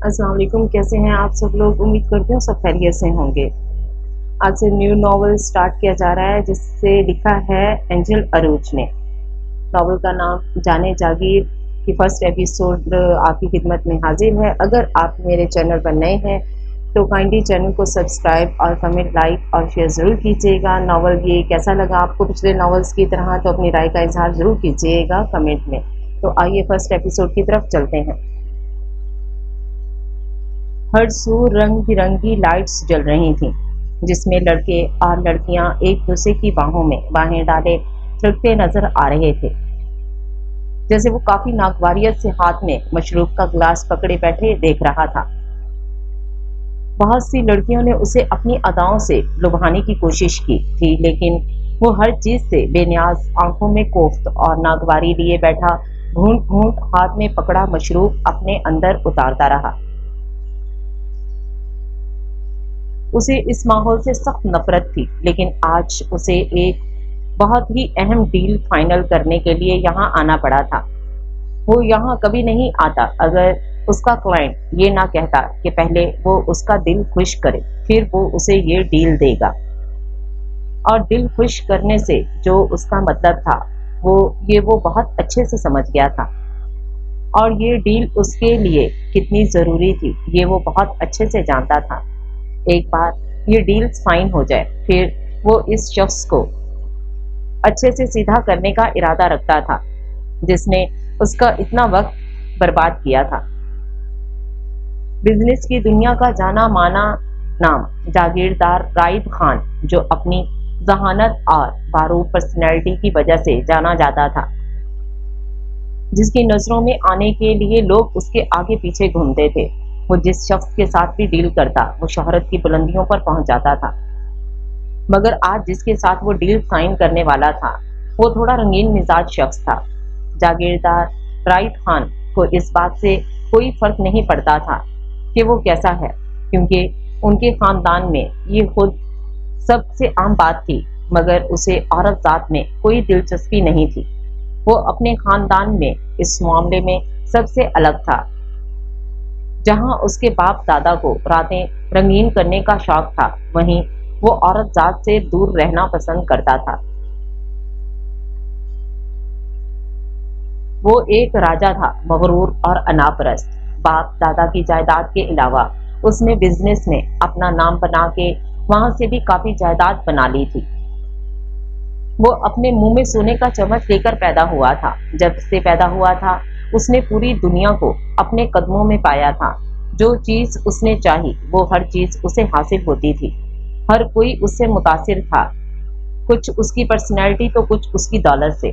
अस्सलाम वालेकुम। कैसे हैं आप सब लोग? उम्मीद करती हूँ सब खैरियत से होंगे। आज से न्यू नॉवल स्टार्ट किया जा रहा है जिससे लिखा है एंजल अरूज ने। नॉवल का नाम जाने जागीर की फर्स्ट एपिसोड आपकी खिदमत में हाजिर है। अगर आप मेरे चैनल पर नए हैं तो काइंडली चैनल को सब्सक्राइब और कमेंट, लाइक और शेयर ज़रूर कीजिएगा। नॉवल ये कैसा लगा आपको पिछले नॉवल्स की तरह, तो अपनी राय का इजहार ज़रूर कीजिएगा कमेंट में। तो आइए फर्स्ट एपिसोड की तरफ चलते हैं। हर सू रंग बिरंगी लाइट्स जल रही थीं, जिसमें लड़के और लड़कियां एक दूसरे की बाहों में बाहें डाले थिरकते नजर आ रहे थे, जैसे वो काफी नागवारियत से हाथ में मशरूब का गिलास पकड़े बैठे देख रहा था। बहुत सी लड़कियों ने उसे अपनी अदाओं से लुभाने की कोशिश की थी, लेकिन वो हर चीज से बेनियाज आंखों में कोफ्त और नागवारी लिए बैठा घूंट घूंट हाथ में पकड़ा मशरूब अपने अंदर उतारता रहा। उसे इस माहौल से सख्त नफरत थी, लेकिन आज उसे एक बहुत ही अहम डील फाइनल करने के लिए यहाँ आना पड़ा था। वो यहाँ कभी नहीं आता अगर उसका क्लाइंट ये ना कहता कि पहले वो उसका दिल खुश करे, फिर वो उसे ये डील देगा। और दिल खुश करने से जो उसका मतलब था वो बहुत अच्छे से समझ गया था, और ये डील उसके लिए कितनी जरूरी थी ये वो बहुत अच्छे से जानता था। एक बार ये डील साइन हो जाए, फिर वो इस शख्स को अच्छे से सीधा करने का इरादा रखता था जिसने उसका इतना वक्त बर्बाद किया था। बिजनेस की दुनिया का जाना माना नाम जागीरदार राइद खान, जो अपनी जहानत और बारूद पर्सनैलिटी की वजह से जाना जाता था, जिसकी नजरों में आने के लिए लोग उसके आगे पीछे घूमते थे। वो जिस शख्स के साथ भी डील करता वो शोहरत की बुलंदियों पर पहुंच जाता था, मगर आज जिसके साथ वो डील साइन करने वाला था वो थोड़ा रंगीन मिजाज शख्स था। जागीरदार राइद खान को इस बात से कोई फर्क नहीं पड़ता था कि वो कैसा है, क्योंकि उनके खानदान में ये खुद सबसे आम बात थी, मगर उसे औरत जात में कोई दिलचस्पी नहीं थी। वो अपने खानदान में इस मामले में सबसे अलग था। जहां उसके बाप दादा को रातें रंगीन करने का शौक था, वहीं वो औरत जात से दूर रहना पसंद करता था। वो एक राजा था, मगरूर और अनापरस्त। बाप दादा की जायदाद के अलावा उसने बिजनेस में अपना नाम बना के वहां से भी काफी जायदाद बना ली थी। वो अपने मुंह में सोने का चम्मच लेकर पैदा हुआ था। जब से पैदा हुआ था उसने पूरी दुनिया को अपने कदमों में पाया था। जो चीज उसने चाही वो हर चीज उसे हासिल होती थी। हर कोई उससे मुतासिर था, कुछ उसकी पर्सनैलिटी तो कुछ उसकी दौलत से,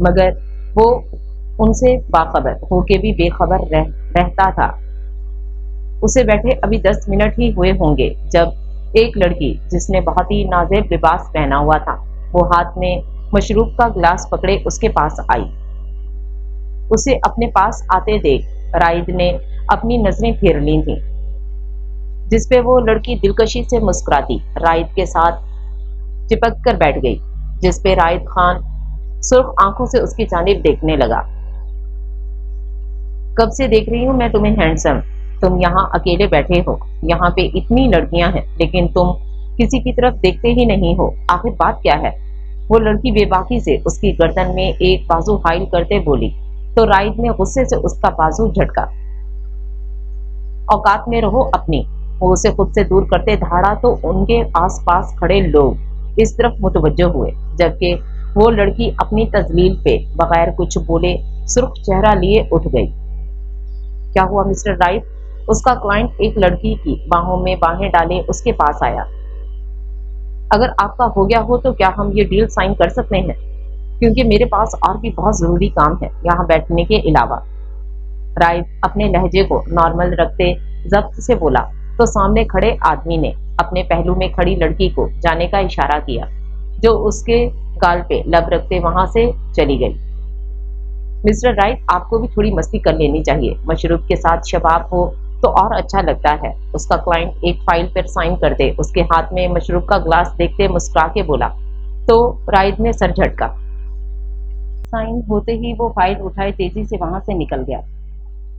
मगर वो उनसे बाखबर होके भी बेखबर रहता था। उसे बैठे अभी 10 मिनट ही हुए होंगे जब एक लड़की, जिसने बहुत ही नाज़ेब लिबास पहना हुआ था, वो हाथ में मशरूब का गिलास पकड़े उसके पास आई। उसे अपने पास आते देख राइद ने अपनी नजरें फेर ली थीं, जिसपे वो लड़की दिलकशी से मुस्कुराती राइद के साथ चिपक कर बैठ गई, जिसपे राइद खान सुर्ख आंखों से उसकी जानिब देखने लगा। कब से देख रही हूं मैं तुम्हें हैंडसम, तुम यहाँ अकेले बैठे हो, यहाँ पे इतनी लड़कियां हैं लेकिन तुम किसी की तरफ देखते ही नहीं हो, आखिर बात क्या है? वो लड़की बेबाकी से उसकी गर्दन में एक बाजू हाइल करते बोली, तो राइद ने गुस्से से उसका बाजू झटका। औकात में रहो अपनी। वो उसे खुद से दूर करते धाड़ा तो उनके आसपास खड़े लोग इस तरफ मुतवज्जो हुए, जबकि वो लड़की अपनी तजलील पे बगैर कुछ बोले सुर्ख चेहरा लिए उठ गई। क्या हुआ मिस्टर राइद? उसका क्लाइंट एक लड़की की बाहों में बाहें डाले उसके पास आया। अगर आपका हो गया हो तो क्या हम ये डील साइन कर सकते हैं, क्योंकि मेरे पास और भी बहुत जरूरी काम है यहाँ बैठने के अलावा। राइद अपने लहजे को नॉर्मल रखते जब्त से बोला, तो सामने खड़े आदमी ने अपने पहलू में खड़ी लड़की को जाने का इशारा किया, जो उसके गाल पे लब रखते वहां से चली गई। मिस्टर राइड, आपको भी थोड़ी मस्ती कर लेनी चाहिए, मशरूब के साथ शबाब हो तो और अच्छा लगता है। उसका क्लाइंट एक फाइल पर साइन करते उसके हाथ में मशरूब का ग्लास देखते मुस्कुरा के बोला, तो राइद ने सर झटका। साइन होते ही वो फाइल उठाए तेजी से वहां से निकल गया।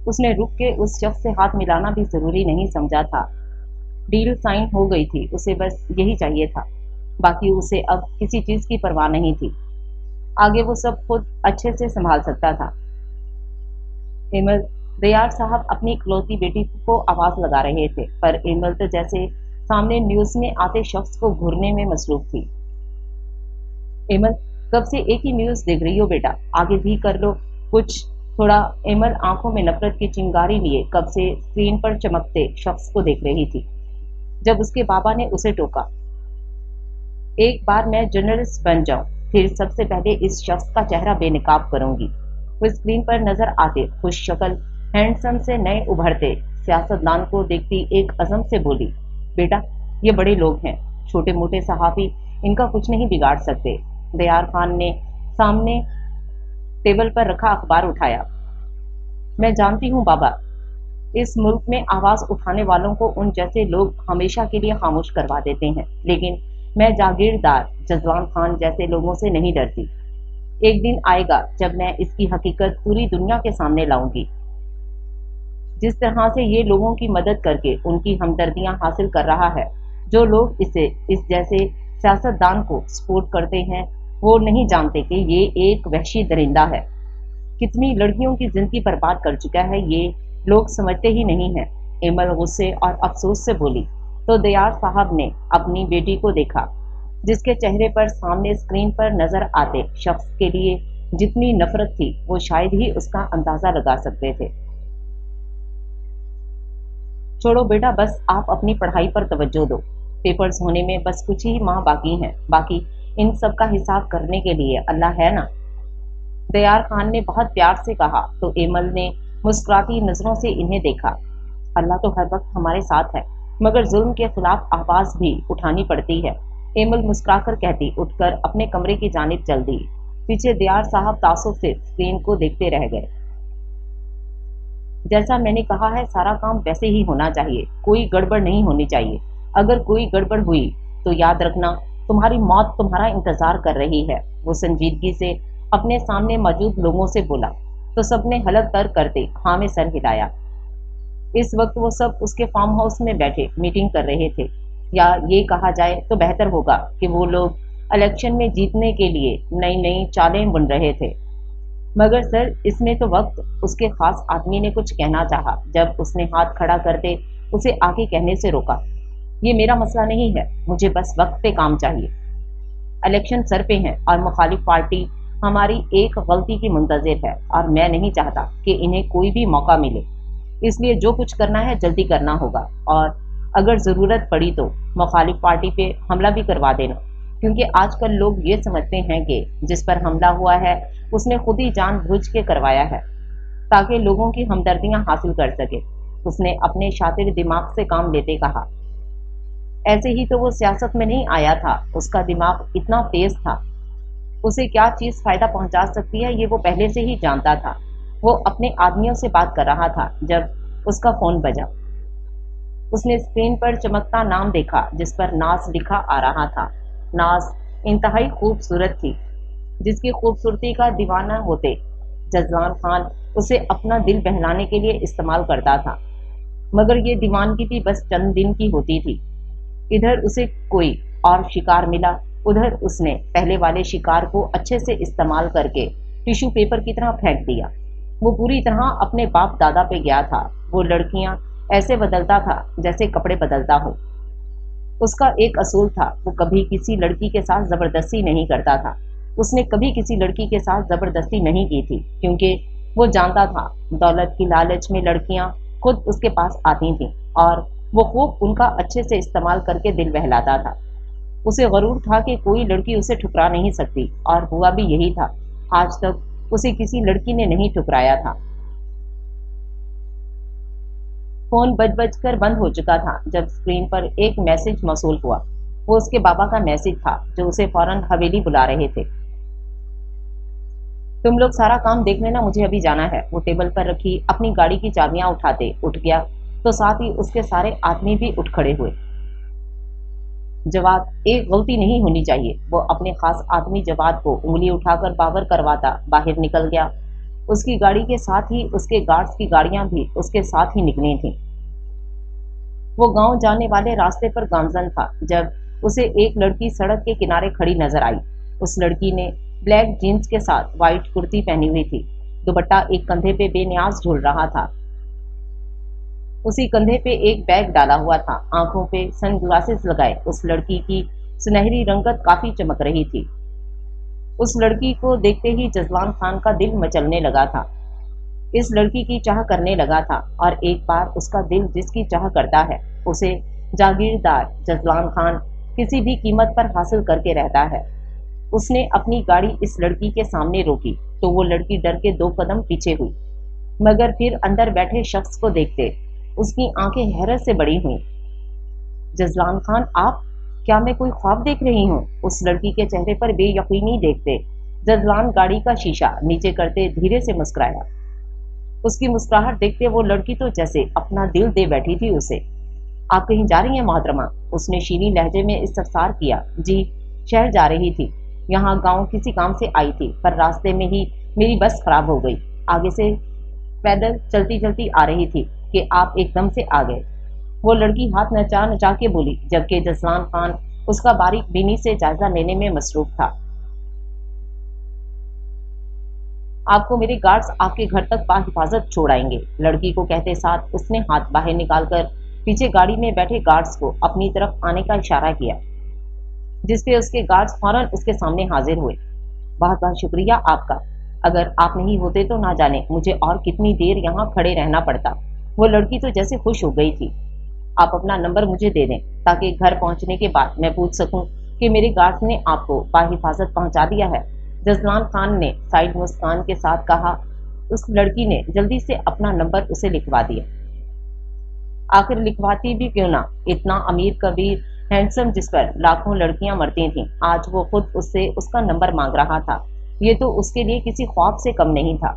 उसने रुक के उस शख्स से हाथ मिलाना भी जरूरी नहीं समझा था। डील साइन हो गई थी, उसे बस यही चाहिए था। बाकी उसे अब किसी चीज की परवाह नहीं थी। आगे वो सब खुद अच्छे से संभाल सकता था। एमल दयार साहब अपनी इकलौती बेटी को आवाज लगा रहे थे, पर एमल तो जैसे सामने न्यूज में आते शख्स को घूरने में मसरूफ थी। एमल, कब से एक ही न्यूज देख रही हो बेटा, आगे भी कर लो कुछ थोड़ा। एमल आंखों में नफरत की चिंगारी लिए कब से स्क्रीन पर चमकते शख्स को देख रही थी। जब उसके बाबा ने उसे टोका, एक बार मैं जर्नलिस्ट बन जाऊं, फिर सबसे पहले इस शख्स का चेहरा बेनकाब करूंगी। वो स्क्रीन पर नजर आते खुश शक्ल हैंडसम से नए उभरते सियासतदान को देखती एक अज़म से बोली, बेटा ये बड़े लोग हैं, छोटे मोटे सहाफी इनका कुछ नहीं बिगाड़ सकते। दयार खान ने सामने टेबल पर रखा अखबार उठाया। मैं जानती हूँ बाबा, इस मुल्क में आवाज उठाने वालों को उन जैसे लोग हमेशा के लिए खामोश करवा देते हैं, लेकिन मैं जागीरदार जजवान खान जैसे लोगों से नहीं डरती। एक दिन आएगा जब मैं इसकी हकीकत पूरी दुनिया के सामने लाऊंगी। जिस तरह से ये लोगों की मदद करके उनकी हमदर्दियां हासिल कर रहा है, जो लोग इसे इस जैसे सियासतदान को सपोर्ट करते हैं, वो नहीं जानते कि ये एक वहशी दरिंदा है। कितनी लड़कियों की जिंदगी बर्बाद कर चुका है, ये लोग समझते ही नहीं हैं। एमल गुस्से और अफसोस से बोली तो दयार साहब ने अपनी बेटी को देखा, जिसके चेहरे पर सामने स्क्रीन पर नजर आते शख्स के लिए जितनी नफरत थी वो शायद ही उसका अंदाजा लगा सकते थे। छोड़ो बेटा, बस आप अपनी पढ़ाई पर तवज्जो दो। पेपर्स होने में बस कुछ ही माह बाकी हैं, बाकी इन सब का हिसाब करने के लिए अल्लाह है ना। दयार खान ने बहुत प्यार से कहा तो एमल ने मुस्कुराती नजरों से इन्हें देखा। अल्लाह तो हर वक्त हमारे साथ है, मगर जुल्म के खिलाफ आवाज भी उठानी पड़ती है। एमल मुस्कुराकर कहती उठकर अपने कमरे की जानिब चल दी। पीछे दयार साहब तासुब से स्क्रीन को देखते रह गए। जैसा मैंने कहा है, सारा काम वैसे ही होना चाहिए, कोई गड़बड़ नहीं होनी चाहिए। अगर कोई गड़बड़ हुई तो याद रखना तुम्हारी मौत तुम्हारा इंतजार कर रही है। वो संजीदगी से अपने सामने मौजूद लोगों से बोला तो सबने हलक तर करते हाँ में सर हिलाया। इस वक्त वो सब उसके फार्म हाउस में बैठे मीटिंग कर रहे थे, या ये कहा जाए तो बेहतर होगा कि वो लोग इलेक्शन में जीतने के लिए नई नई चालें बुन रहे थे। मगर सर, इसमें तो वक्त। उसके खास आदमी ने कुछ कहना चाहा, जब उसने हाथ खड़ा करते उसे आगे कहने से रोका। ये मेरा मसला नहीं है, मुझे बस वक्त पे काम चाहिए। इलेक्शन सर पे हैं और मुखालिफ पार्टी हमारी एक गलती की मुंतजिर है, और मैं नहीं चाहता कि इन्हें कोई भी मौका मिले। इसलिए जो कुछ करना है जल्दी करना होगा, और अगर ज़रूरत पड़ी तो मुखालिफ पार्टी पे हमला भी करवा देना, क्योंकि आजकल लोग ये समझते हैं कि जिस पर हमला हुआ है उसने खुद ही जानबूझ के करवाया है, ताकि लोगों की हमदर्दियां हासिल कर सके। उसने अपने शातिर दिमाग से काम लेते कहा। ऐसे ही तो वो सियासत में नहीं आया था, उसका दिमाग इतना तेज था। उसे क्या चीज फायदा पहुंचा सकती है ये वो पहले से ही जानता था। वो अपने आदमियों से बात कर रहा था जब उसका फोन बजा। उसने स्क्रीन पर चमकता नाम देखा जिस पर नाज लिखा आ रहा था। नाज इंतहाई खूबसूरत थी, जिसकी खूबसूरती का दीवाना होते जजवान खान उसे अपना दिल बहलाने के लिए इस्तेमाल करता था, मगर ये दीवानगी भी बस चंद दिन की होती थी। इधर उसे कोई और शिकार मिला, उधर उसने पहले वाले शिकार को अच्छे से इस्तेमाल करके टिश्यू पेपर की तरह फेंक दिया। वो पूरी तरह अपने बाप दादा पे गया था। वो लड़कियां ऐसे बदलता था जैसे कपड़े बदलता हो। उसका एक असूल था, वो कभी किसी लड़की के साथ जबरदस्ती नहीं करता था। उसने कभी किसी लड़की के साथ जबरदस्ती नहीं की थी, क्योंकि वो जानता था दौलत की लालच में लड़कियां खुद उसके पास आती थीं, और वो खूब उनका अच्छे से इस्तेमाल करके दिल बहलाता था। उसे गरूर था कि कोई लड़की उसे ठुकरा नहीं सकती, और हुआ भी यही था। आज तक उसे किसी लड़की ने नहीं ठुकराया था। फोन बज बज कर बंद हो चुका था जब स्क्रीन पर एक मैसेज मौसूल हुआ। वो उसके बाबा का मैसेज था, जो उसे फौरन हवेली बुला रहे थे। तुम लोग सारा काम देख लेना, मुझे अभी जाना है। वो टेबल पर रखी अपनी गाड़ी की चाबियां उठाते उठ गया, तो साथ ही उसके सारे आदमी भी उठ खड़े हुए। जवाद, एक गलती नहीं होनी चाहिए। वो अपने खास आदमी जवाद को उंगली उठाकर बावर करवाता बाहर निकल गया। اس کی گاڑی کے ساتھ ہی اس کے گارڈز کی گاڑیاں بھی اس کے ساتھ ہی نکلی تھیں۔ وہ گاؤں جانے والے راستے پر گامزن تھا جب اسے ایک لڑکی سڑک کے کنارے کھڑی نظر آئی۔ اس لڑکی نے بلیک جینز کے ساتھ وائٹ کرتی پہنی ہوئی تھی، دوپٹہ ایک کندھے پہ بے نیاز جھول رہا تھا، اسی کندھے پہ ایک بیگ ڈالا ہوا تھا، آنکھوں پہ سن گلاسز لگائے اس لڑکی کی سنہری رنگت کافی چمک رہی تھی۔ اس لڑکی کو دیکھتے ہی جزلان خان کا دل مچلنے لگا تھا، اس لڑکی کی چاہ کرنے لگا تھا، اور ایک بار اس کا دل جس کی چاہ کرتا ہے اسے جاگیردار جزلان خان کسی بھی قیمت پر حاصل کر کے رہتا ہے۔ اس نے اپنی گاڑی اس لڑکی کے سامنے روکی تو وہ لڑکی ڈر کے 2 قدم پیچھے ہوئی، مگر پھر اندر بیٹھے شخص کو دیکھتے اس کی آنکھیں حیرت سے بڑی ہوئیں۔ جزلان خان، آپ؟ کیا میں کوئی خواب دیکھ رہی ہوں؟ اس لڑکی کے چہرے پر بے یقینی دیکھتے جزلان گاڑی کا شیشہ نیچے کرتے دھیرے سے مسکرایا۔ اس کی مسکراہٹ دیکھتے وہ لڑکی تو جیسے اپنا دل دے بیٹھی تھی اسے۔ آپ کہیں جا رہی ہیں محترمہ؟ اس نے شیریں لہجے میں استفسار کیا۔ جی، شہر جا رہی تھی، یہاں گاؤں کسی کام سے آئی تھی، پر راستے میں ہی میری بس خراب ہو گئی، آگے سے پیدل چلتی چلتی آ رہی تھی کہ آپ ایک دم سے آ گئے، وہ لڑکی ہاتھ نچا نچا کے بولی، جبکہ جزلان خان اس کا باریک بینی سے جائزہ لینے میں مصروف تھا۔ آپ کو میرے گارڈز آپ کے گھر تک بحفاظت چھوڑ آئیں گے، لڑکی کو کہتے ساتھ اس نے ہاتھ باہر نکال کر پیچھے گاڑی میں بیٹھے گارڈز کو اپنی طرف آنے کا اشارہ کیا، جس پہ اس کے گارڈز فوراً اس کے سامنے حاضر ہوئے۔ بہت بہت شکریہ آپ کا، اگر آپ نہیں ہوتے تو نہ جانے مجھے اور کتنی دیر یہاں کھڑے رہنا پڑتا۔ وہ لڑکی تو جیسے خوش ہو گئی تھی۔ آپ اپنا نمبر مجھے دے دیں تاکہ گھر پہنچنے کے بعد میں پوچھ سکوں کہ میرے گارڈز نے آپ کو بحفاظت پہنچا دیا ہے، جزلان خان نے سائڈ مسکان کے ساتھ کہا۔ اس لڑکی نے جلدی سے اپنا نمبر اسے لکھوا دیا۔ آخر لکھواتی بھی کیوں نہ، اتنا امیر کبیر ہینڈسم جس پر لاکھوں لڑکیاں مرتی تھیں، آج وہ خود اس سے اس کا نمبر مانگ رہا تھا، یہ تو اس کے لیے کسی خواب سے کم نہیں تھا۔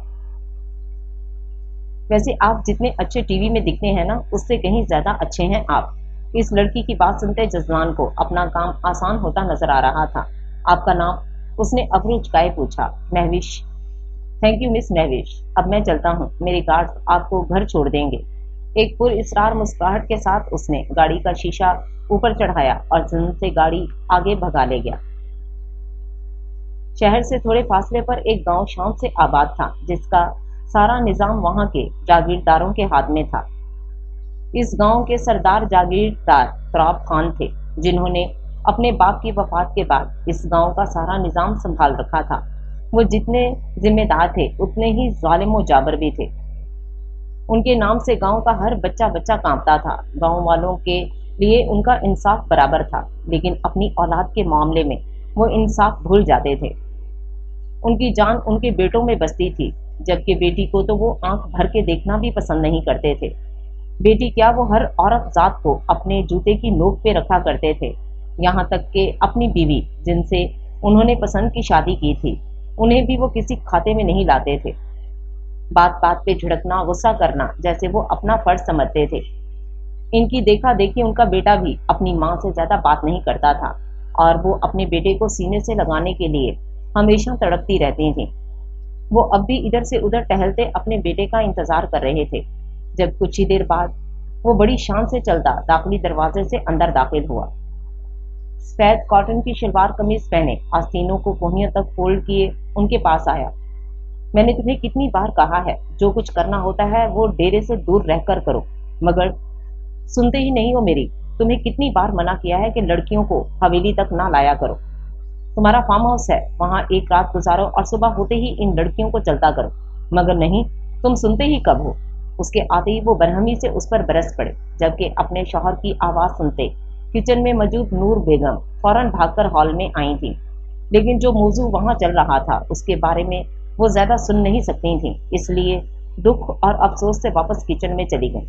ویسے آپ جتنے اچھے ٹی وی میں دکھتے ہیں نا، اس سے کہیں زیادہ اچھے ہیں آپ۔ اس لڑکی کی بات سنتے جزلان کو اپنا کام آسان ہوتا نظر آ رہا تھا۔ آپ کا نام؟ اس نے ابرو جھکائے پوچھا۔ مہوش۔ تھینک یو مس مہوش، اب میں چلتا ہوں، میرے گارڈز آپ کو گھر چھوڑ دیں گے۔ ایک پر اسرار مسکراہٹ کے ساتھ اس نے گاڑی کا شیشہ اوپر چڑھایا اور ظلم سے گاڑی آگے بھگا لے گیا۔ شہر سے تھوڑے فاصلے پر ایک گاؤں شام سے آباد تھا، جس کا سارا نظام وہاں کے جاگیرداروں کے ہاتھ میں تھا۔ اس گاؤں کے سردار جاگیردار تراب خان تھے، جنہوں نے اپنے باپ کی وفات کے بعد اس گاؤں کا سارا نظام سنبھال رکھا تھا۔ وہ جتنے ذمہ دار تھے اتنے ہی ظالم و جابر بھی تھے۔ ان کے نام سے گاؤں کا ہر بچہ بچہ کانپتا تھا۔ گاؤں والوں کے لیے ان کا انصاف برابر تھا، لیکن اپنی اولاد کے معاملے میں وہ انصاف بھول جاتے تھے۔ ان کی جان ان کے بیٹوں میں بستی تھی، جبکہ بیٹی کو تو وہ آنکھ بھر کے دیکھنا بھی پسند نہیں کرتے تھے۔ بیٹی کیا، وہ ہر عورت ذات کو اپنے جوتے کی نوک پہ رکھا کرتے تھے، یہاں تک کہ اپنی بیوی جن سے انہوں نے پسند کی شادی کی تھی، انہیں بھی وہ کسی کھاتے میں نہیں لاتے تھے۔ بات بات پہ جھڑکنا، غصہ کرنا جیسے وہ اپنا فرض سمجھتے تھے۔ ان کی دیکھا دیکھی ان کا بیٹا بھی اپنی ماں سے زیادہ بات نہیں کرتا تھا، اور وہ اپنے بیٹے کو سینے سے لگانے کے لیے ہمیشہ تڑپتی رہتی تھیں۔ وہ اب بھی ادھر سے ادھر ٹہلتے اپنے بیٹے کا انتظار کر رہے تھے، جب کچھ ہی دیر بعد وہ بڑی شان سے چلتا داخلی دروازے سے اندر داخل ہوا۔ سفید کاٹن کی شلوار قمیض پہنے، آستینوں کو کوہنیوں تک فولڈ کیے ان کے پاس آیا۔ میں نے تمہیں کتنی بار کہا ہے، جو کچھ کرنا ہوتا ہے وہ ڈیرے سے دور رہ کر کرو، مگر سنتے ہی نہیں ہو میری۔ تمہیں کتنی بار منع کیا ہے کہ لڑکیوں کو حویلی تک نہ لایا کرو۔ تمہارا فارم ہاؤس ہے، وہاں ایک رات گزارو اور صبح ہوتے ہی ان لڑکیوں کو چلتا کرو، مگر نہیں، تم سنتے ہی کب ہو۔ اس کے آتے ہی وہ برہمی سے اس پر برس پڑے، جبکہ اپنے شوہر کی آواز سنتے کچن میں موجود نور بیگم فوراً بھاگ کر ہال میں آئی تھی، لیکن جو موضوع وہاں چل رہا تھا اس کے بارے میں وہ زیادہ سن نہیں سکتی تھیں، اس لیے دکھ اور افسوس سے واپس کچن میں چلی گئیں۔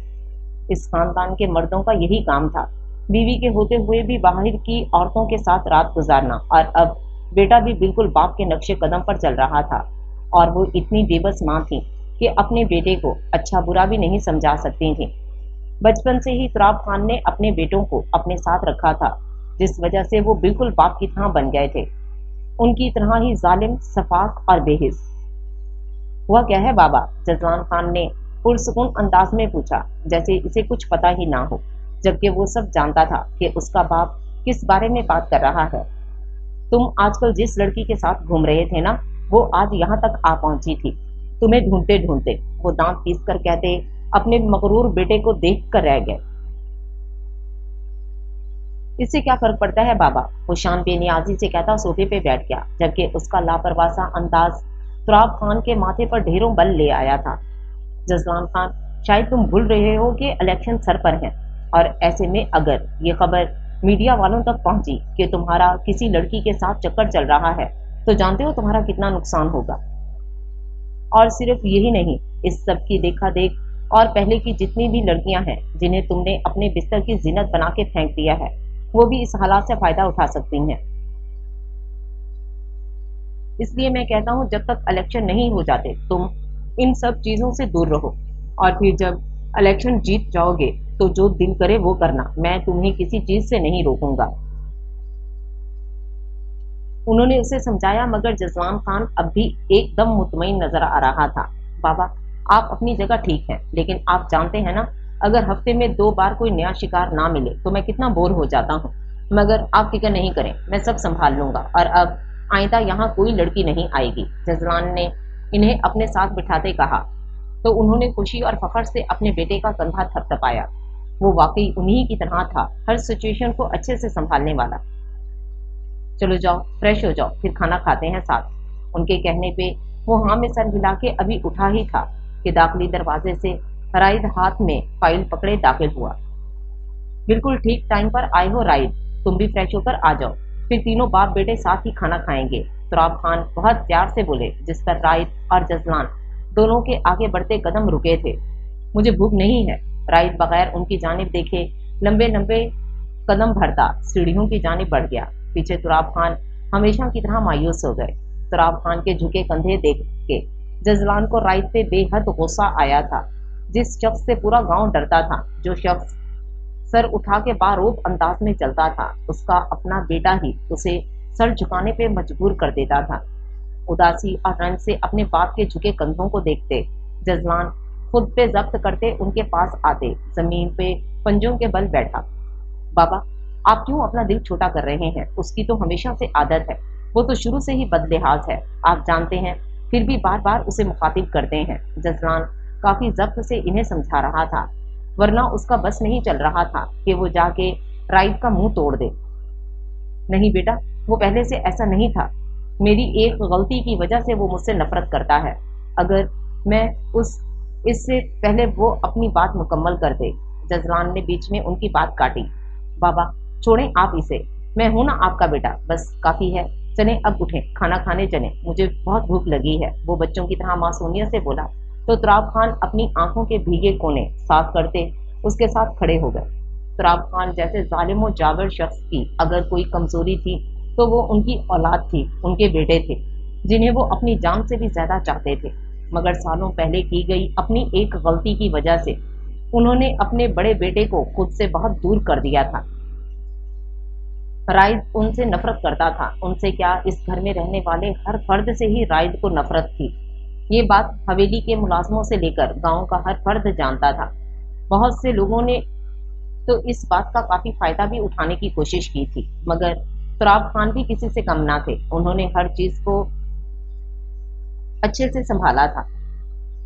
اس خاندان کے مردوں کا یہی کام تھا، بیوی کے ہوتے ہوئے بھی باہر کی عورتوں کے ساتھ رات گزارنا، اور اب بیٹا بھی بالکل باپ کے نقش قدم پر چل رہا تھا، اور وہ اتنی بے بس ماں تھی کہ اپنے بیٹے کو اچھا برا بھی نہیں سمجھا سکتی تھیں۔ بچپن سے ہی تراب خان نے اپنے بیٹوں کو اپنے ساتھ رکھا تھا، جس وجہ سے وہ بالکل باپ کی طرح بن گئے تھے، ان کی طرح ہی ظالم، سفاک اور بے حس۔ हुआ क्या है बाबा? जजलान खान ने पुरसुकून अंदाज में पूछा, जैसे इसे कुछ पता ही ना हो, जबकि वो सब जानता था कि उसका बाप किस बारे में बात कर रहा है। तुम आजकल जिस लड़की के साथ घूम रहे थे ना, वो आज यहाँ तक आ पहुंची थी, तुम्हें ढूंढते ढूंढते। वो दांत पीस कर कहते अपने मगरूर बेटे को देख कर रह गए। इससे क्या फर्क पड़ता है बाबा? वो शान बेनियाजी से कहता सोफे पे बैठ गया, जबकि उसका लापरवाह सा अंदाज तुराब खान के माथे पर ढेरों बल ले आया था। जजलान खान, शायद तुम भूल रहे हो कि इलेक्शन सर पर है, और ऐसे में अगर ये खबर मीडिया वालों तक पहुंची कि तुम्हारा किसी लड़की के साथ चक्कर चल रहा है, तो जानते हो तुम्हारा कितना नुकसान होगा। और सिर्फ यही नहीं, इस सब की देखा देख और पहले की जितनी भी लड़कियां हैं जिन्हें तुमने अपने बिस्तर की जिन्नत बना के फेंक दिया है, वो भी इस हालात से फायदा उठा सकती हैं। इसलिए मैं कहता हूँ, जब तक इलेक्शन नहीं हो जाते तुम इन सब चीजों से दूर रहो, और फिर जब इलेक्शन जीत जाओगे तो जो दिल करे वो करना, मैं तुम्हें किसी चीज से नहीं रोकूंगा। उन्होंने उसे समझाया, मगर जजवान खान अब भी एकदम मुतमईन नजर आ रहा था। बाबा, आप अपनी जगह ठीक हैं, लेकिन आप जानते हैं ना, अगर हफ्ते में 2 बार कोई नया शिकार ना मिले तो मैं कितना बोर हो जाता हूँ। मगर आप फिक्र नहीं करें, मैं सब संभाल लूंगा, और अब आइंदा यहाँ कोई लड़की नहीं आएगी। जजलान ने इन्हें अपने साथ बिठाते कहा, तो उन्होंने खुशी और फखर से अपने बेटे का कंधा थपथपाया। वो वाकई उन्हीं की तरह था, हर सिचुएशन को अच्छे से संभालने वाला। चलो जाओ, फ्रेश हो जाओ, फिर खाना खाते हैं साथ। उनके कहने पे वो हाँ में सर हिला के अभी उठा ही था कि दाखिली दरवाजे से राइड हाथ में फाइल पकड़े दाखिल हुआ। बिल्कुल ठीक टाइम पर आए हो राइड, तुम भी फ्रेश होकर आ जाओ, फिर तीनों बाप बेटे साथ ही खाना खाएंगे। तुराब खान बहुत प्यार से बोले, जिस पर राइड और जजलान दोनों के आगे बढ़ते कदम रुके थे। मुझे भूख नहीं है। राइड बगैर उनकी जानिब देखे लंबे लंबे कदम भरता सीढ़ियों की जानिब बढ़ गया। पीछे तुराब खान हमेशा की तरह मायूस हो गए। तुराब खान के झुके कंधे देख के जजलान को राइड पे बेहद गुस्सा आया था। जिस शख्स से पूरा गांव डरता था, जो शख्स सर उठा के बारूद अंदाज में चलता था, उसका अपना बेटा ही उसे सर झुकाने पे मजबूर कर देता था। उदासी और रंज से अपने बाप के झुके कंधों को देखते जजलान खुद पे जब्त करते उनके पास आते जमीन पे पंजों के बल बैठा। बाबा, आप क्यों अपना दिल छोटा कर रहे हैं? उसकी तो हमेशा से आदत है, वो तो शुरू से ही बदलिहाज है, आप जानते हैं, फिर भी बार बार उसे मुखातिब करते हैं। जजलान काफी जब्त से इन्हें समझा रहा था, वरना उसका बस नहीं चल रहा था कि वो जाके राइड का मुंह तोड़ दे। नहीं बेटा, वो पहले से ऐसा नहीं था। मेरी एक गलती की वजह से वो मुझसे नफरत करता है। अगर मैं उस इससे पहले वो अपनी बात मुकम्मल कर दे। जजलान ने बीच में उनकी बात काटी। बाबा, छोड़ें आप इसे, मैं हूं ना आपका बेटा, बस काफी है। चलें अब उठें, खाना खाने चलें, मुझे बहुत भूख लगी है, वो बच्चों की तरह मासूमियत से बोला। तो तुराब खान अपनी आंखों के भीगे कोने साफ करते उसके साथ खड़े हो गए। तुराब खान जैसे जालिम व जाबिर शख्स की अगर कोई कमजोरी थी तो वो उनकी औलाद थी, उनके बेटे थे, जिन्हें वो अपनी जान से भी ज्यादा चाहते थे। मगर सालों पहले की गई अपनी एक गलती की वजह से उन्होंने अपने बड़े बेटे को खुद से बहुत दूर कर दिया था। राइड उनसे नफरत करता था, उनसे क्या, इस घर में रहने वाले हर फर्द से ही राइड को नफरत थी। ये बात हवेली के मुलाजमों से लेकर गांव का हर फर्द जानता था। बहुत से लोगों ने तो इस बात का काफी फायदा भी उठाने की कोशिश की थी, मगर तुराब खान भी किसी से कम ना थे। उन्होंने हर चीज को अच्छे से संभाला था।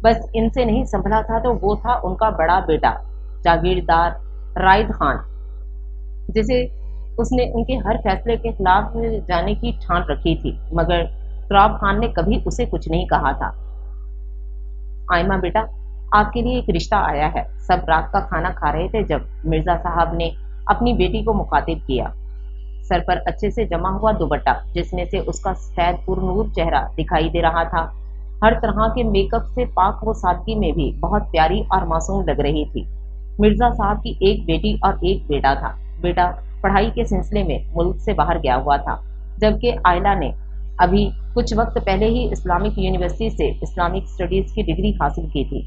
बस इनसे नहीं संभला था तो वो था उनका बड़ा बेटा जागीरदार राइड खान, जिसे उसने उनके हर फैसले के खिलाफ जाने की ठान रखी थी, मगर तुराब खान ने कभी उसे कुछ नहीं कहा था। आयमा बेटा, आपके लिए एक रिश्ता आया है। सब रात का खाना खा रहे थे जब मिर्जा साहब ने अपनी बेटी को मुखातिब किया। सर पर अच्छे से जमा हुआ दुपट्टा, जिसमें से उसका सफेद पुरनूर चेहरा दिखाई दे रहा था, हर तरह के मेकअप से पाक व सादगी में भी बहुत प्यारी और मासूम लग रही थी। मिर्जा साहब की एक बेटी और एक बेटा था। बेटा पढ़ाई के सिलसिले में मुल्क से बाहर गया हुआ था, जबकि आयला ने अभी कुछ वक्त पहले ही इस्लामिक यूनिवर्सिटी से इस्लामिक स्टडीज की डिग्री हासिल की थी।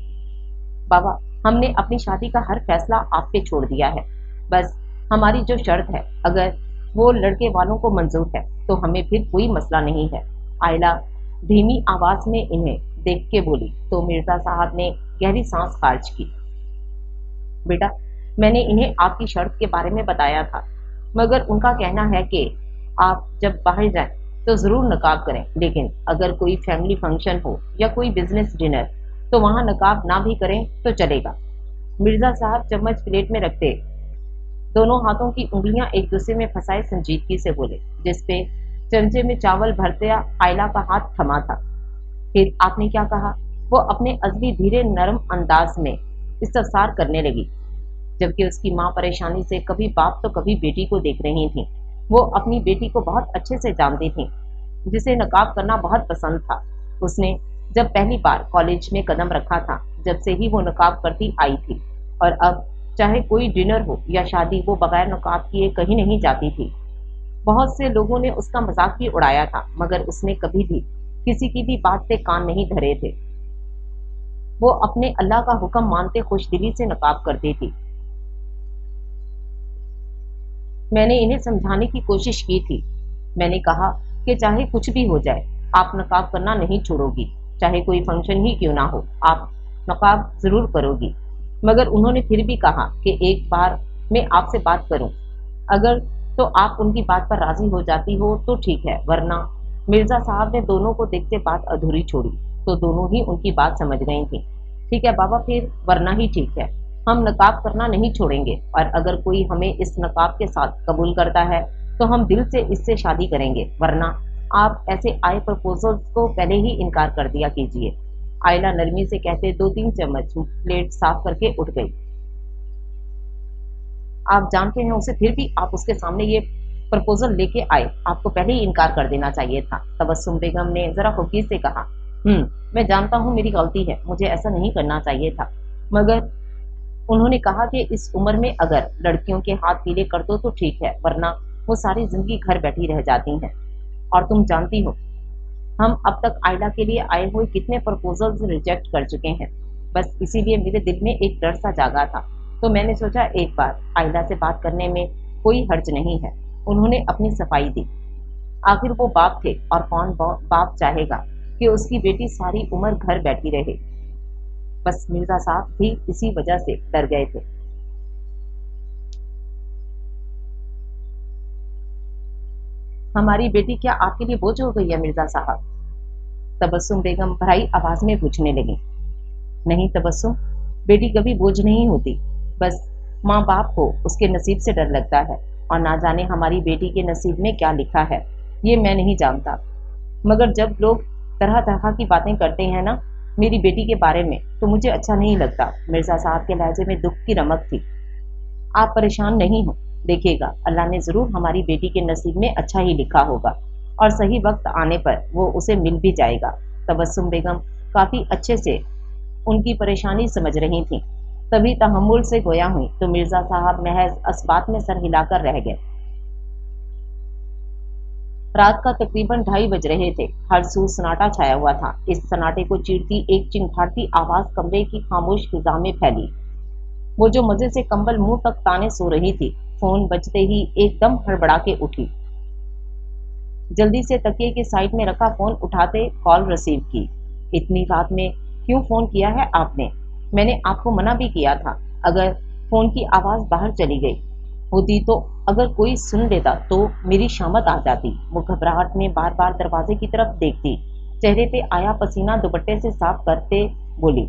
बाबा, हमने अपनी शादी का हर फैसला आप पे छोड़ दिया है। बस हमारी जो शर्त है, अगर वो लड़के वालों को मंजूर है तो हमें फिर कोई मसला नहीं है। आयला धीमी आवाज में इन्हें देख के बोली तो मिर्जा साहब ने गहरी सांस खारिज की। बेटा, मैंने इन्हें आपकी शर्त के बारे में बताया था, मगर उनका कहना है कि आप जब बाहर जाएं तो जरूर नकाब करें, लेकिन अगर कोई फैमिली फंक्शन हो या कोई बिजनेस डिनर तो वहां नकाब ना भी करें तो चलेगा। मिर्जा साहब चम्मच प्लेट में रखते दोनों हाथों की उंगलियां एक दूसरे में फंसाए संजीदगी से बोले, जिसपे चमचे में चावल भरते आयला का हाथ थमा था। फिर आपने क्या कहा? वो अपने अजली धीरे नरम अंदाज में इस्तफसार करने लगी, जबकि उसकी माँ परेशानी से कभी बाप तो कभी बेटी को देख रही थी। वो अपनी बेटी को बहुत अच्छे से जानती थी, जिसे नकाब करना बहुत पसंद था। उसने जब पहली बार कॉलेज में कदम रखा था, जब से ही वो नकाब करती आई थी, और अब चाहे कोई डिनर हो या शादी, वो बगैर नकाब किए कहीं नहीं जाती थी। बहुत से लोगों ने उसका मजाक भी उड़ाया था, मगर उसने कभी भी किसी की भी बात से कान नहीं धरे थे। वो अपने अल्लाह का हुक्म मानते खुशदिली से नकाब करती थी। मैंने इन्हें समझाने की कोशिश की थी। मैंने कहा कि चाहे कुछ भी हो जाए, आप नकाब करना नहीं छोड़ोगी, चाहे कोई फंक्शन ही क्यों ना हो, आप नकाब जरूर करोगी। मगर उन्होंने फिर भी कहा कि एक बार मैं आपसे बात करूं, अगर तो आप उनकी बात पर राजी हो जाती हो तो ठीक है, वरना। मिर्जा साहब ने दोनों को देखते बात अधूरी छोड़ी, तो दोनों ही उनकी बात समझ गई थी। ठीक है बाबा, फिर वरना ही ठीक है, हम नकाब करना नहीं छोड़ेंगे, और अगर कोई हमें इस नकाब के साथ कबूल करता है तो हम दिल से इससे शादी करेंगे, वरना आप ऐसे आए प्रपोजल्स को पहले ही इनकार कर दिया कीजिए। आयला नरमी से कहते 2-3 चम्मच प्लेट साफ करके उठ गई। आप जानते हैं उसे, फिर भी आप उसके सामने ये प्रपोजल लेके आए, आपको पहले ही इनकार कर देना चाहिए था। तबस्सुम बेगम ने जरा खुफी से कहा, मैं जानता हूँ मेरी गलती है, मुझे ऐसा नहीं करना चाहिए था, मगर उन्होंने कहा कि इस उम्र में अगर लड़कियों के हाथ पीले कर दो तो ठीक है, वरना वो सारी जिंदगी घर बैठी रह जाती हैं। और तुम जानती हो हम अब तक आयला के लिए आए हुए कितने प्रपोजल्स रिजेक्ट कर चुके हैं। बस इसीलिए मेरे दिल में एक डर सा जागा था, तो मैंने सोचा एक बार आयला से बात करने में कोई हर्ज नहीं है। उन्होंने अपनी सफाई दी। आखिर वो बाप थे, और कौन बाप चाहेगा कि उसकी बेटी सारी उम्र घर बैठी रहे। बस मिर्जा साहब भी इसी वजह से डर गए थे। हमारी बेटी क्या आपके लिए बोझ हो गई है मिर्जा साहब? तबस्सुम बेगम भराई आवाज में पूछने लगी। नहीं तबस्सुम, बेटी कभी बोझ नहीं होती, बस माँ बाप को उसके नसीब से डर लगता है, और ना जाने हमारी बेटी के नसीब में क्या लिखा है, ये मैं नहीं जानता। मगर जब लोग तरह तरह की बातें करते हैं ना मेरी बेटी के बारे में, तो मुझे अच्छा नहीं लगता। मिर्जा साहब के लहजे में दुख की रमक थी। आप परेशान नहीं हो, देखिएगा अल्लाह ने जरूर हमारी बेटी के नसीब में अच्छा ही लिखा होगा, और सही वक्त आने पर वो उसे मिल भी जाएगा। तबस्सुम बेगम काफी अच्छे से उनकी परेशानी समझ रही थी, तभी तहम्मुल से गोया हुई तो मिर्जा साहब महज अस्बात में सर हिलाकर रह गए। रात का तकरीबन 2:30 बज रहे थे। हर सू सन्नाटा छाया हुआ था। इस सन्नाटे को चीरती एक चिंघाड़ती आवाज कमरे की खामोश फिजा में फैली। वो जो मजे से कंबल मुंह तक ताने सो रही थी, फोन बजते ही एकदम हड़बड़ा के उठी। जल्दी से तकिए के साइड में रखा फोन उठाते कॉल रिसीव की। इतनी रात में क्यों फोन किया है आपने? मैंने आपको मना भी किया था। अगर फोन की आवाज बाहर चली गई होती तो अगर कोई सुन लेता तो मेरी शामत आ जाती। वो घबराहट में बार बार दरवाजे की तरफ देखती, चेहरे पे आया पसीना दुपट्टे से साफ करते बोली।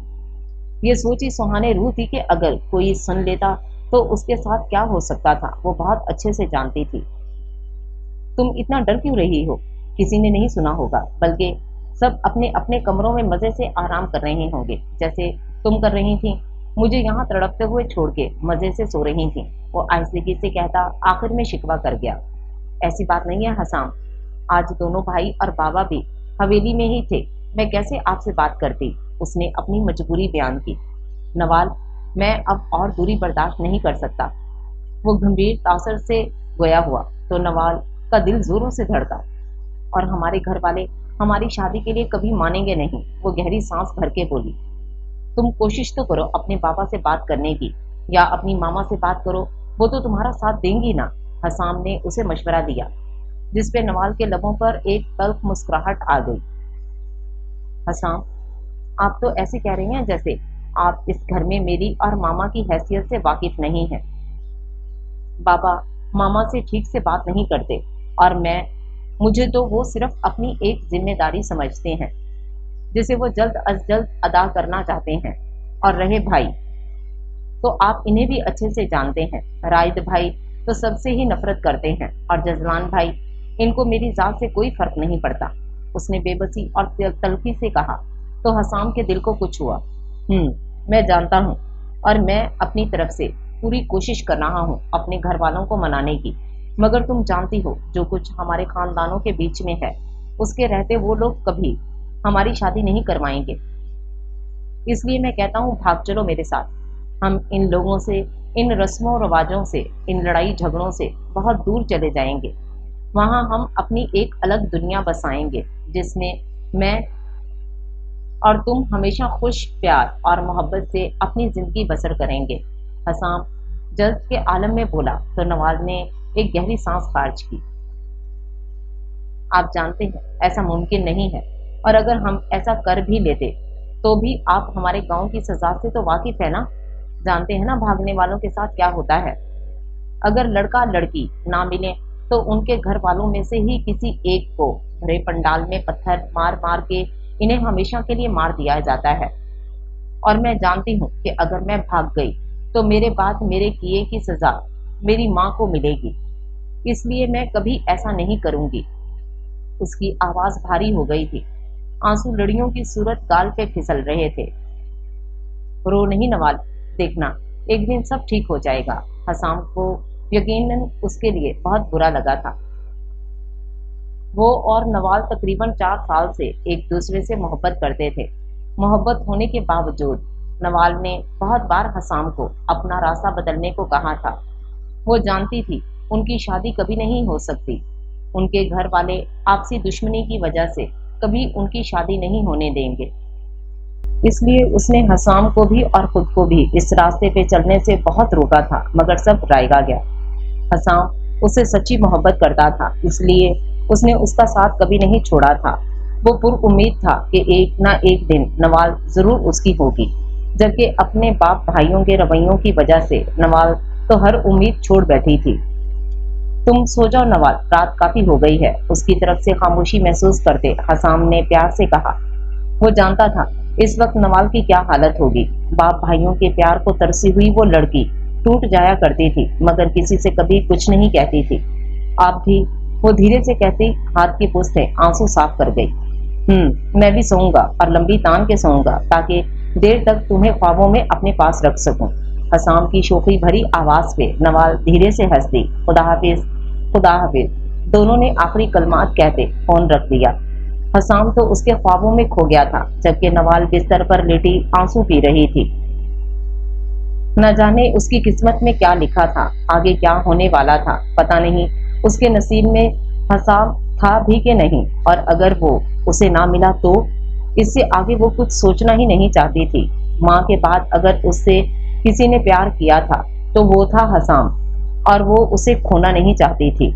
ये सोची सुहाने रूह थी कि अगर कोई सुन लेता तो उसके साथ क्या हो सकता था, वो बहुत अच्छे से जानती थी। तुम इतना डर क्यों रही हो? किसी ने नहीं सुना होगा, बल्कि सब अपने अपने कमरों में मजे से आराम कर रहे होंगे, जैसे तुम कर रही थी। मुझे यहाँ तड़पते हुए छोड़ के मजे से सो रही थी। वो आहिस्तगी से कहता आखिर में शिकवा कर गया। ऐसी बात नहीं है हसाम, आज दोनों भाई और बाबा भी हवेली में ही थे, मैं कैसे आपसे बात करती? उसने अपनी मजबूरी बयान की। नवाल, मैं अब और दूरी बर्दाश्त नहीं कर सकता। वो गंभीर तासर से गोया हुआ तो नवाल का दिल जोरों से धड़का। और हमारे घर वाले हमारी शादी के लिए कभी मानेंगे नहीं। वो गहरी सांस भर के बोली। तुम कोशिश तो करो अपने पापा से बात करने की, या अपनी मामा से बात करो, वो तो तुम्हारा साथ देंगी ना। हसाम ने उसे मशवरा दिया, जिसपे नवाल के लबों पर एक तल्ख मुस्कुराहट आ गई। हसाम, आप तो ऐसे कह रही हैं जैसे आप इस घर में मेरी और मामा की हैसियत से वाकिफ नहीं हैं। बाबा मामा से ठीक से बात नहीं करते और मुझे तो वो सिर्फ अपनी एक जिम्मेदारी समझते हैं जिसे वो जल्द अज जल्द अदा करना चाहते हैं। और रहे भाई, तो आप इन्हें भी अच्छे से जानते हैं। राइद भाई तो सबसे ही नफरत करते हैं और जजलान भाई, इनको मेरी जात से कोई फर्क नहीं पड़ता। उसने बेबसी और तल्खी से कहा। तो हसाम के दिल को कुछ हुआ। मैं जानता हूँ और मैं अपनी तरफ से पूरी कोशिश कर रहा हूँ अपने घर वालों को मनाने की, मगर तुम जानती हो जो कुछ हमारे खानदानों के बीच में है उसके रहते वो लोग कभी हमारी शादी नहीं करवाएंगे। इसलिए मैं कहता हूँ भाग चलो मेरे साथ। हम इन लोगों से, इन रस्मों रवाजों से, इन लड़ाई झगड़ों से बहुत दूर चले जाएंगे। वहाँ हम अपनी एक अलग दुनिया बसाएंगे जिसमें मैं और तुम हमेशा खुश, प्यार और मोहब्बत से अपनी जिंदगी बसर करेंगे। हसाम जज्ब के आलम में बोला तो नवाज ने एक गहरी सांस खारिज की। आप जानते हैं ऐसा मुमकिन नहीं है, और अगर हम ऐसा कर भी लेते तो भी आप हमारे गांव की सजा से तो वाकिफ है ना। जानते हैं ना भागने वालों के साथ क्या होता है। अगर लड़का लड़की ना मिले तो उनके घर वालों में से ही किसी एक को भरे पंडाल में पत्थर मार मार के इन्हें हमेशा के लिए मार दिया जाता है। और मैं जानती हूँ कि अगर मैं भाग गई तो मेरे बाद मेरे किए की सजा मेरी माँ को मिलेगी। इसलिए मैं कभी ऐसा नहीं करूंगी। उसकी आवाज भारी हो गई थी। आंसू लड़ियों की सूरत गाल पे फिसल रहे थे। रो नहीं नवाल, देखना एक दिन सब ठीक हो जाएगा। हसाम को यकीनन उसके लिए बहुत बुरा लगा था। वो और नवाल तकरीबन 4 साल से एक दूसरे से मोहब्बत करते थे। मोहब्बत होने के बावजूद नवाल ने बहुत बार हसाम को अपना रास्ता बदलने को कहा था। वो जानती थी उनकी शादी कभी नहीं हो सकती। उनके घर वाले आपसी दुश्मनी की वजह से कभी उनकी शादी नहीं होने देंगे। इसलिए उसने हसाम को भी और खुद को भी इस रास्ते पे चलने से बहुत रोका था, मगर सब रायगा गया। हसाम उससे सच्ची मोहब्बत करता था, इसलिए उसने उसका साथ कभी नहीं छोड़ा था। वो पुरुम्मीद था कि एक ना एक दिन नवाल जरूर उसकी होगी, जबकि अपने बाप भाइयों के रवैयों की वजह से नवाल तो हर उम्मीद छोड़ बैठी थी। तुम सो जाओ नवाल, रात काफी हो गई है। उसकी तरफ से खामोशी महसूस करते हसाम ने प्यार से कहा। वो जानता था इस वक्त नवाल की क्या हालत होगी। बाप भाइयों के प्यार को तरसी हुई वो लड़की टूट जाया करती थी, मगर किसी से कभी कुछ नहीं कहती थी। आप भी, वो धीरे से कहती हाथ की पुस्त से आंसू साफ कर गई। मैं भी सोऊंगा और लंबी तान के सोऊंगा ताकि देर तक तुम्हें ख्वाबों में अपने पास रख सकूं। हसाम की शोखी भरी आवाज पे नवाल धीरे से हंस दी। खुदा हाफिज, खुदा हाफिज, दोनों ने आखिरी कलमात कहते फोन रख दिया। हसाम तो उसके ख्वाबों में खो गया था, जबकि नवाल बिस्तर पर लेटी आंसू पी रही थी। न जाने उसकी किस्मत में क्या लिखा था, आगे क्या होने वाला था, पता नहीं उसके नसीब में हसाम था भी कि नहीं, और अगर वो उसे ना मिला तो इससे आगे वो कुछ सोचना ही नहीं चाहती थी। माँ के बाद अगर उससे किसी ने प्यार किया था तो वो था हसाम, और वो उसे खोना नहीं चाहती थी।